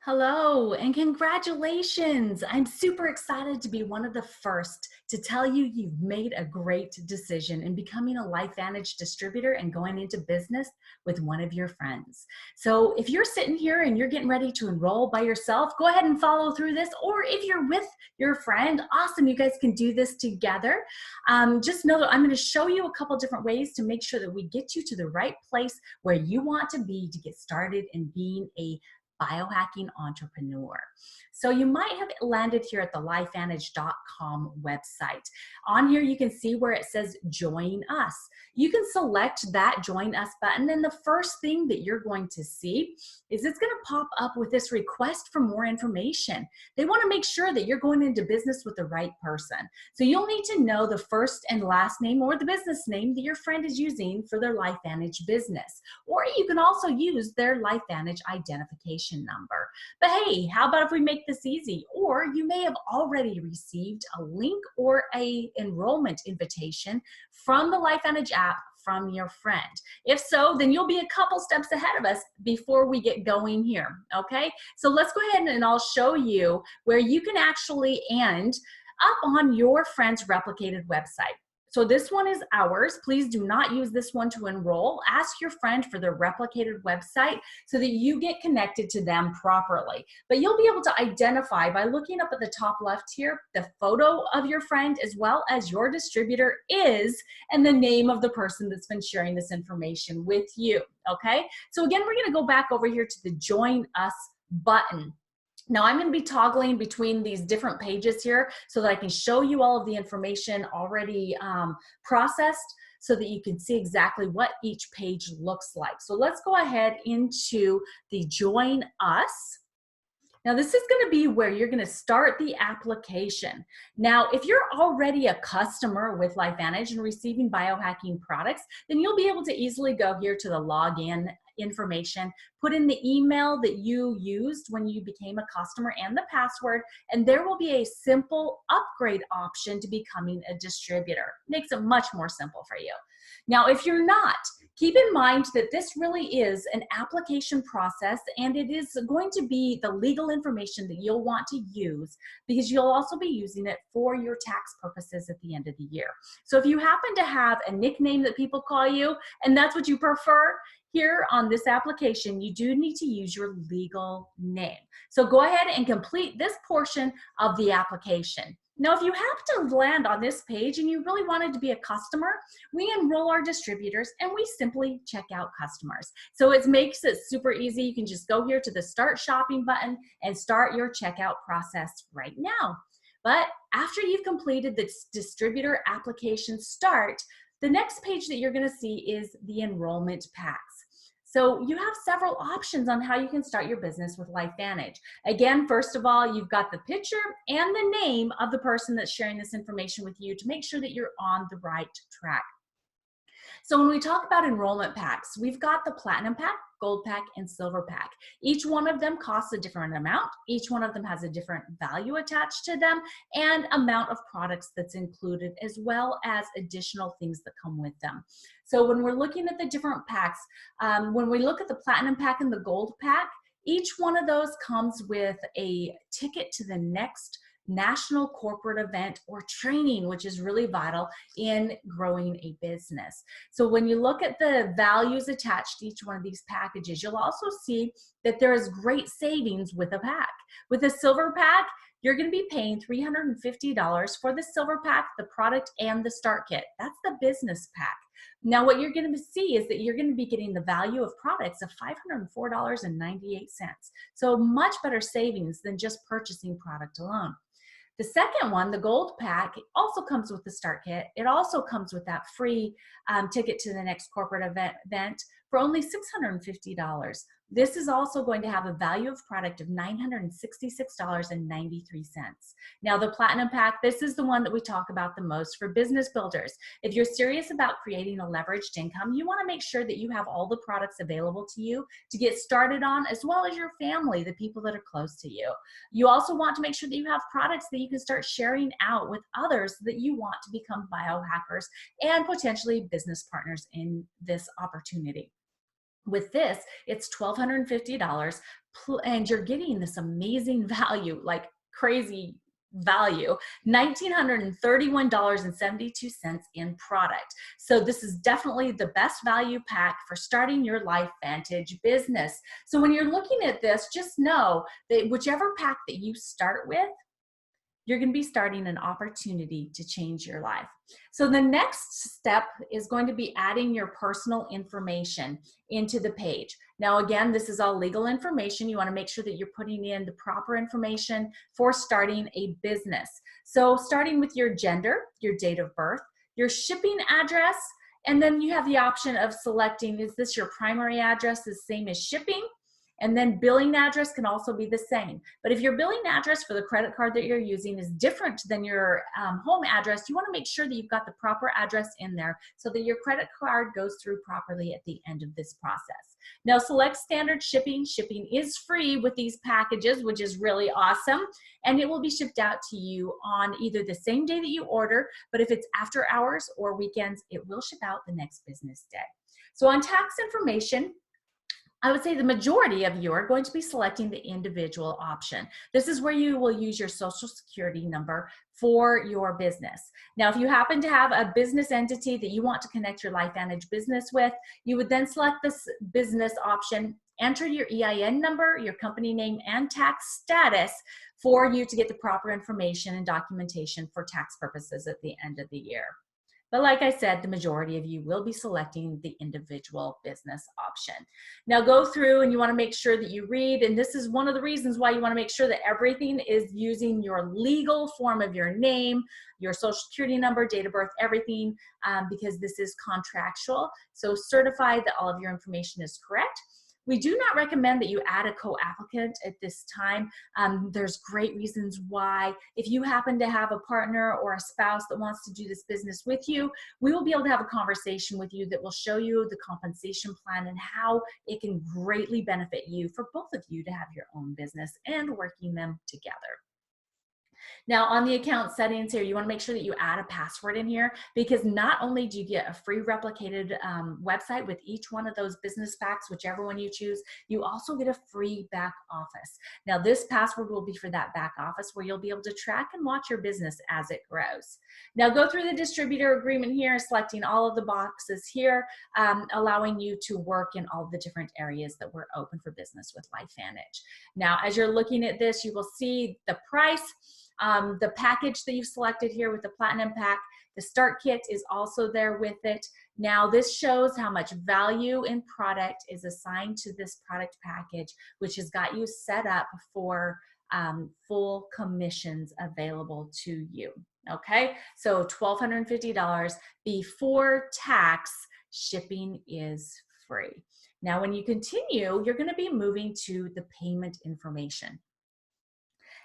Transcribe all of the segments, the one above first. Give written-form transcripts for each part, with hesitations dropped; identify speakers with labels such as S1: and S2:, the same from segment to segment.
S1: Hello and congratulations. I'm super excited to be one of the first to tell you you've made a great decision in becoming a LifeVantage distributor and going into business with one of your friends. So if you're sitting here and you're getting ready to enroll by yourself, go ahead and follow through this. Or if you're with your friend, awesome, you guys can do this together. Just know that I'm going to show you a couple different ways to make sure that we get you to the right place where you want to be to get started in being a biohacking entrepreneur. So you might have landed here at the lifevantage.com website. On here, you can see where it says join us. You can select that join us button, and the first thing that you're going to see is it's going to pop up with this request for more information. They want to make sure that you're going into business with the right person. So you'll need to know the first and last name or the business name that your friend is using for their LifeVantage business. Or you can also use their LifeVantage identification number. But hey, how about if we make this easy? Or you may have already received a link or a enrollment invitation from the LifeVantage app from your friend. If so, then you'll be a couple steps ahead of us before we get going here, okay? So let's go ahead and I'll show you where you can actually end up on your friend's replicated website. So this one is ours. Please do not use this one to enroll. Ask your friend for their replicated website so that you get connected to them properly. But you'll be able to identify by looking up at the top left here, the photo of your friend as well as your distributor is, and the name of the person that's been sharing this information with you, okay? So again, we're gonna go back over here to the Join Us button. Now I'm going to be toggling between these different pages here so that I can show you all of the information already processed so that you can see exactly what each page looks like. So let's go ahead into the Join Us. Now this is going to be where you're going to start the application. Now, if you're already a customer with LifeVantage and receiving biohacking products, then you'll be able to easily go here to the login information, put in the email that you used when you became a customer and the password, and there will be a simple upgrade option to becoming a distributor. Makes it much more simple for you. Now, if you're not, keep in mind that this really is an application process and it is going to be the legal information that you'll want to use because you'll also be using it for your tax purposes at the end of the year. So if you happen to have a nickname that people call you and that's what you prefer, here on this application, you do need to use your legal name. So go ahead and complete this portion of the application. Now, if you happen to land on this page and you really wanted to be a customer, we enroll our distributors and we simply check out customers. So it makes it super easy. You can just go here to the Start Shopping button and start your checkout process right now. But after you've completed the distributor application start, the next page that you're going to see is the enrollment packs. So you have several options on how you can start your business with LifeVantage. Again, first of all, you've got the picture and the name of the person that's sharing this information with you to make sure that you're on the right track. So when we talk about enrollment packs, we've got the Platinum Pack, Gold Pack, and Silver Pack. Each one of them costs a different amount. Each one of them has a different value attached to them and amount of products that's included, as well as additional things that come with them. So when we're looking at the different packs, when we look at the Platinum Pack and the Gold Pack, each one of those comes with a ticket to the next national corporate event or training, which is really vital in growing a business. So when you look at the values attached to each one of these packages, you'll also see that there is great savings with a pack. With a silver pack, you're going to be paying $350 for the silver pack, the product, and the start kit. That's the business pack. Now, what you're going to see is that you're going to be getting the value of products of $504.98. So much better savings than just purchasing product alone. The second one, the Gold Pack, also comes with the start kit. It also comes with that free ticket to the next corporate event for only $650. This is also going to have a value of product of $966.93. Now, the Platinum Pack, this is the one that we talk about the most for business builders. If you're serious about creating a leveraged income, you want to make sure that you have all the products available to you to get started on, as well as your family, the people that are close to you. You also want to make sure that you have products that you can start sharing out with others that you want to become biohackers and potentially business partners in this opportunity. With this, it's $1,250, and you're getting this amazing value, like crazy value, $1,931.72 in product. So this is definitely the best value pack for starting your LifeVantage business. So when you're looking at this, just know that whichever pack that you start with, you're going to be starting an opportunity to change your life. So the next step is going to be adding your personal information into the page. Now, again, this is all legal information. You want to make sure that you're putting in the proper information for starting a business. So starting with your gender, your date of birth, your shipping address, and then you have the option of selecting, is this your primary address, the same as shipping? And then billing address can also be the same. But if your billing address for the credit card that you're using is different than your home address, you want to make sure that you've got the proper address in there so that your credit card goes through properly at the end of this process. Now select standard shipping. Shipping is free with these packages, which is really awesome. And it will be shipped out to you on either the same day that you order, but if it's after hours or weekends, it will ship out the next business day. So on tax information, I would say the majority of you are going to be selecting the individual option. This is where you will use your social security number for your business. Now, if you happen to have a business entity that you want to connect your LifeVantage business with, you would then select this business option, enter your EIN number, your company name, and tax status for you to get the proper information and documentation for tax purposes at the end of the year. But like I said, the majority of you will be selecting the individual business option. Now go through and you want to make sure that you read, and this is one of the reasons why you want to make sure that everything is using your legal form of your name, your social security number, date of birth, everything, because this is contractual. So certify that all of your information is correct. We do not recommend that you add a co-applicant at this time. There's great reasons why. If you happen to have a partner or a spouse that wants to do this business with you, we will be able to have a conversation with you that will show you the compensation plan and how it can greatly benefit you for both of you to have your own business and working them together. Now on the account settings here, you want to make sure that you add a password in here, because not only do you get a free replicated website with each one of those business packs, whichever one you choose, you also get a free back office. Now this password will be for that back office where you'll be able to track and watch your business as it grows. Now go through the distributor agreement here, selecting all of the boxes here, allowing you to work in all the different areas that were open for business with LifeVantage. Now as you're looking at this, you will see the price, the package that you've selected here with the Platinum Pack. The Start Kit is also there with it. Now this shows how much value in product is assigned to this product package, which has got you set up for full commissions available to you. Okay, so $1,250 before tax. Shipping is free. Now when you continue, you're going to be moving to the payment information.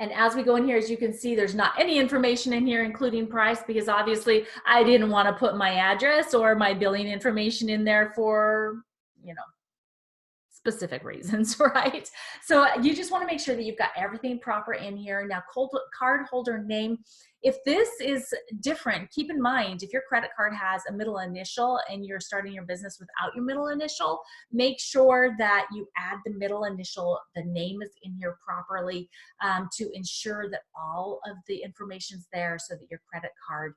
S1: And as we go in here, as you can see, there's not any information in here, including price, because obviously I didn't want to put my address or my billing information in there for, you know, specific reasons, right? So you just want to make sure that you've got everything proper in here. Now, card holder name. If this is different, keep in mind, if your credit card has a middle initial and you're starting your business without your middle initial, make sure that you add the middle initial, the name is in here properly, to ensure that all of the information's there so that your credit card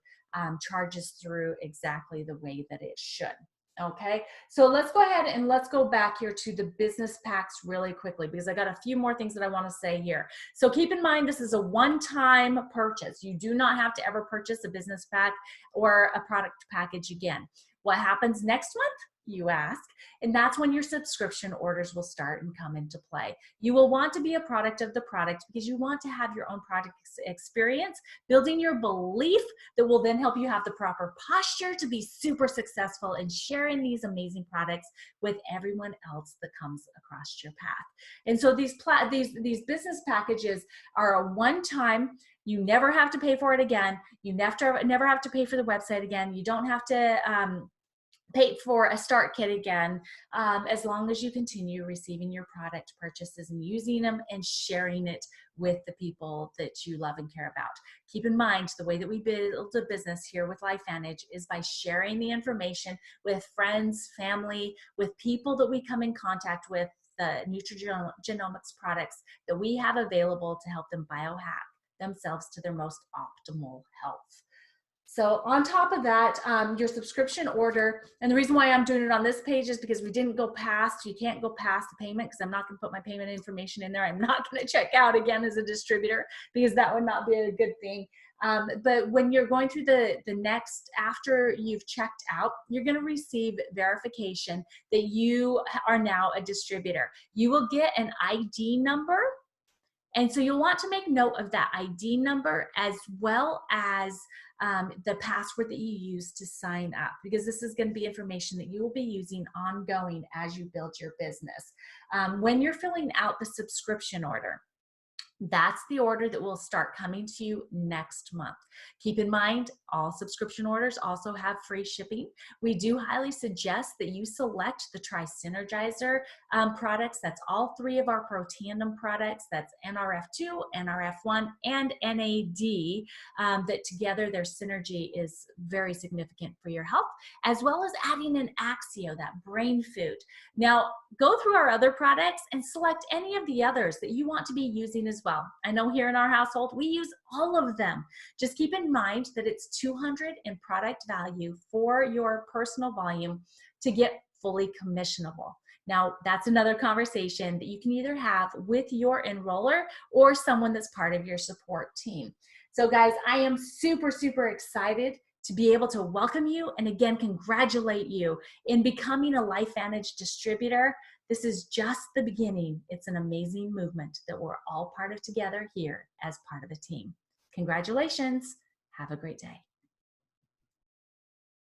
S1: charges through exactly the way that it should. Okay, so let's go ahead and let's go back here to the business packs really quickly, because I got a few more things that I want to say here. So keep in mind, this is a one-time purchase. You do not have to ever purchase a business pack or a product package again. What happens next month, you ask? And that's when your subscription orders will start and come into play. You will want to be a product of the product because you want to have your own product experience, building your belief that will then help you have the proper posture to be super successful in sharing these amazing products with everyone else that comes across your path. And so these business packages are a one-time. You never have to pay for it again. You never have to pay for the website again. You don't have to pay for a start kit again, as long as you continue receiving your product purchases and using them and sharing it with the people that you love and care about. Keep in mind, the way that we build a business here with LifeVantage is by sharing the information with friends, family, with people that we come in contact with, the nutrigenomics products that we have available to help them biohack themselves to their most optimal health. So on top of that, your subscription order, and the reason why I'm doing it on this page is because we didn't go past, you can't go past the payment, because I'm not going to put my payment information in there. I'm not going to check out again as a distributor, because that would not be a good thing. But when you're going through the next, after you've checked out, you're going to receive verification that you are now a distributor. You will get an ID number. And so you'll want to make note of that ID number, as well as the password that you use to sign up, because this is going to be information that you will be using ongoing as you build your business. When you're filling out the subscription order, that's the order that will start coming to you next month. Keep in mind, all subscription orders also have free shipping. We do highly suggest that you select the Tri-Synergizer products. That's all 3 of our Pro Tandem products. That's NRF2, NRF1, and NAD, that together their synergy is very significant for your health, as well as adding an Axio, that brain food. Now, go through our other products and select any of the others that you want to be using as well. I know here in our household, we use all of them. Just keep in mind that it's $200 in product value for your personal volume to get fully commissionable. Now, that's another conversation that you can either have with your enroller or someone that's part of your support team. So guys, I am super, super excited to be able to welcome you and again, congratulate you in becoming a LifeVantage distributor. This is just the beginning. It's an amazing movement that we're all part of together here as part of a team. Congratulations. Have a great day.